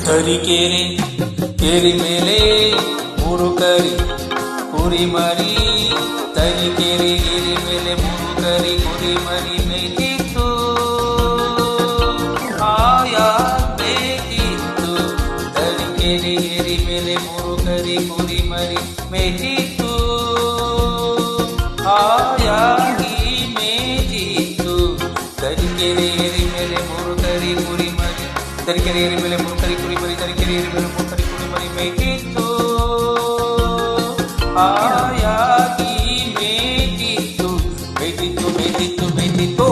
ತರೀಕೆರೆ ಕೆರೆ ಮೇಲೆ ಮೂರು ಕರಿ ಕುರಿ ಮರಿ. ತರೀಕೆರೆ ಕೆರೆ ಮೇಲೆ ಮೂರು ಕರಿ ಕುರಿ ಮರಿ ಮೇಯ್ತಿತ್ತು, ಆಯಾ ಮೇಯ್ತಿತ್ತು. ತರೀಕೆರೆ ಕೆರೆ ಮೇಲೆ ಮೂರು ಕರಿ ಕುರಿ ಮರಿ ಮೇಯ್ತಿತ್ತು, ಆಯಾಗಿ ಮೇಯ್ತಿತ್ತು. ತರೀಕೆರೆ ಕೆರೆ ಮೇಲೆ ಮೂರು ಕರಿ ಕುರಿ ಮರಿ. ತರೀಕೆರೆ ಕೆರೆ ಮೇಲೆ ಮೂರು ಕರಿ ಕುರಿ ಮರಿ. ತರೀಕೆರೆ ಕೆರೆ ಮೇಲೆ ಮೂರು ಕರಿ ಕುರಿ ಮರಿ ಮೇಯ್ತಿತ್ತು, ಆಯಾಗಿ ಮೇಯ್ತಿತ್ತು. ಮೇಯ್ತಿತ್ತು ಮೇಯ್ತಿತ್ತು ಮೇಯ್ತಿತ್ತು.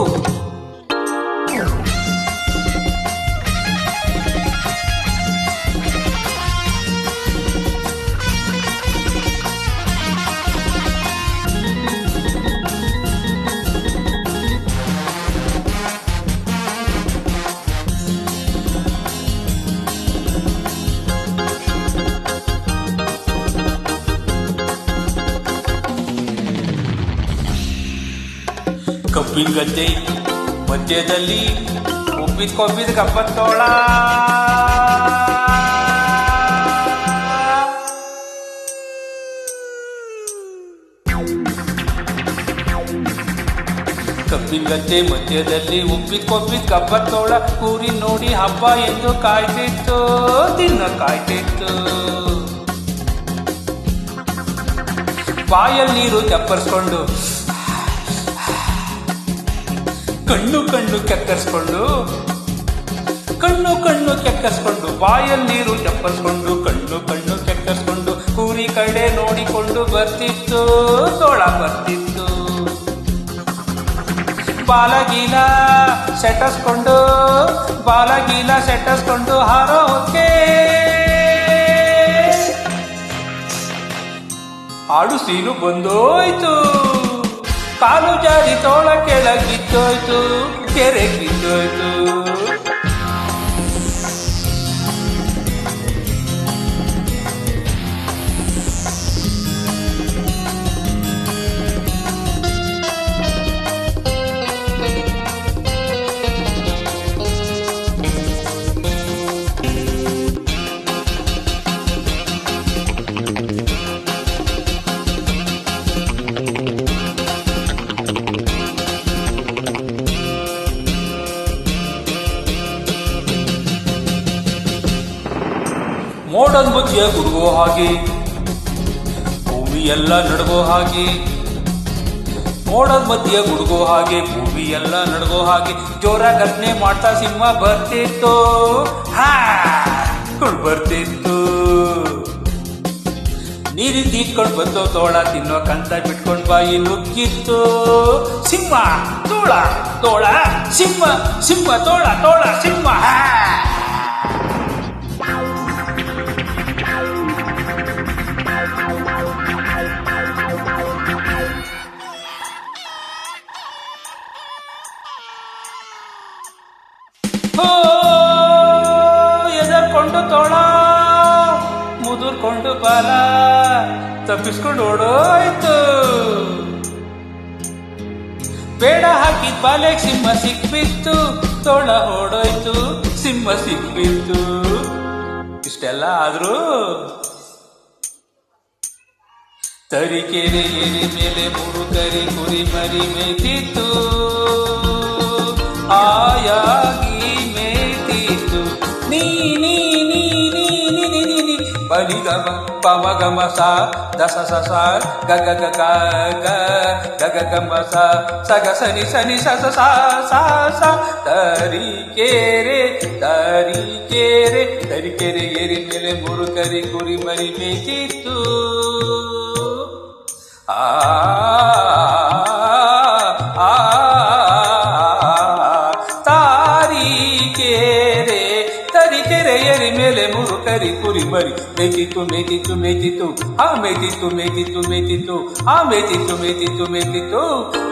ಕಬ್ಬಿನ ಗದ್ದೆ ಮಧ್ಯದಲ್ಲಿ ಕೊಬ್ಬಿದ ಕಪ್ಪತ್ತೋಳ. ಕಬ್ಬಿನ ಗದ್ದೆ ಮಧ್ಯದಲ್ಲಿ ಕೊಬ್ಬಿದ ಕಪ್ಪತ್ತೋಳ. ಕೂರಿ ನೋಡಿ ಹಬ್ಬ ಎಂದು ಕಾಯ್ತಿತ್ತು, ದಿನ ಕಾಯ್ತಿತ್ತು. ಬಾಯಲ್ಲಿ ನೀರು ಚಪ್ಪರ್ಸ್ಕೊಂಡು ಕಣ್ಣು ಕೆಕ್ಕರ್ಸ್ಕೊಂಡು ಬಾಯಲ್ಲಿ ನೀರು ಚಪ್ಪರ್ಸ್ಕೊಂಡು ಕಣ್ಣು ಕೆಕ್ಕರ್ಸ್ಕೊಂಡು ಕೂರಿ ಕಡೆ ನೋಡಿಕೊಂಡು ಬರ್ತಿತ್ತು, ತೋಳ ಬರ್ತಿತ್ತು. ಬಾಲಗೀಲ ಸೆಟಸ್ಕೊಂಡು ಹಾರೋ ಹೊಕ್ಕೆ ಹಾಡು ಸೀನು ಬಂದೋಯ್ತು. ಕಾಲು ಜಾರಿ ತೋಳ ಕೆಳಗಿದ್ದೋಯ್ತು, ಕೆರೆ ಬಿದ್ದೋಯ್ತು. ಮೋಡದ ಮಧ್ಯ ಗುಡುಗೋ ಹಾಗೆ ಭೂಮಿ ಎಲ್ಲ ನಡಗೋ ಹಾಗೆ. ಮೋಡದ ಮಧ್ಯ ಗುಡುಗೋ ಹಾಗೆ ಭೂಮಿ ಎಲ್ಲ ನಡಗೋ ಹಾಗೆ. ಜೋರ ಗರ್ಜನೆ ಮಾಡ್ತಾ ಸಿಂಹ ಬರ್ತಿತ್ತು, ಬರ್ತಿತ್ತು. ನೀರಿ ತೀರ್ಕೊಂಡು ಬಂದು ತೋಳ ತಿನ್ನೋ ಕಂತ ಬಿಟ್ಕೊಂಡ್ ಬಾಯಿ ನುಗ್ಗಿತ್ತು. ಸಿಂಹ ತೋಳ ತೋಳ ಸಿಂಹ ತೋಳ ಸಿಂಹ. ಎದರ್ಕೊಂಡು ತೋಳ ಮುದುರ್ಕೊಂಡು ಬಾಲ ತಪ್ಪಿಸ್ಕೊಂಡು ಓಡೋಯ್ತು. ಬೇಡ ಹಾಕಿದ ಬಾಲೆಗೆ ಸಿಂಹ ಸಿಕ್ಬಿತ್ತು, ತೋಳ ಓಡೋಯ್ತು, ಸಿಂಹ ಸಿಕ್ಬಿತ್ತು. ಇಷ್ಟೆಲ್ಲ ಆದ್ರೂ ತರೀಕೆರೆ ಕೆರೆ ಮೇಲೆ ಮೂರು ಕರಿ ಕುರಿ ಮರಿ ಮೇಯ್ತಿತ್ತು, ಆಯಾಗಿ ಮೇಯ್ತಿತ್ತು. ನೀ ಬಲಿ ಗಮ ಪಮ ಗಮ ಸಾ ದಸ ಸ ಗಗ ಗಗ ಗಗ ಗಮ ಸಗ ಸನಿ ಸ ಸ. ತರೀಕೆರೆ ಕೆರೆ ಮೇಲೆ ಮೂರು ಕರಿ ಕುರಿ ಮರಿ ಮೇಯ್ತಿತ್ತು, ತರೀಕೆರೆ ಎರಿ ಮೇಲೆ ಮೂರು ಕರಿ ಕುರಿ ಮರಿ ಮೇಯ್ತಿತ್ತು.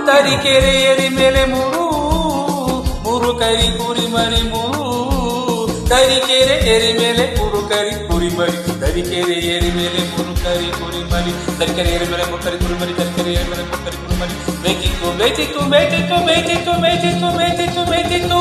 ತರೀಕೆರೆ ಎರಿ ಮೇಲೆ ಮೂರು ಕರಿ ಕುರಿ ಮರಿ ತರೀಕೆರೆ ಎರಿ ಮೇಲೆ ಮೂರು ಕರಿ ಕುರಿ ಮರಿ. ತರೀಕೆರೆ ಎರಿ ಮೇಲೆ ಮೂರು ಕರಿ ಕುರಿ ಮರಿ. ತರೀಕೆರೆ ಎರಿ ಮೇಲೆ ಮೂರು ಕರಿ ಕುರಿ ಮರಿ. ತರೀಕೆರೆ ಎರಿ ಮೇಲೆ ಮೂರು ಕರಿ ಕುರಿ ಮರಿ ಮೇಯ್ತಿತ್ತು.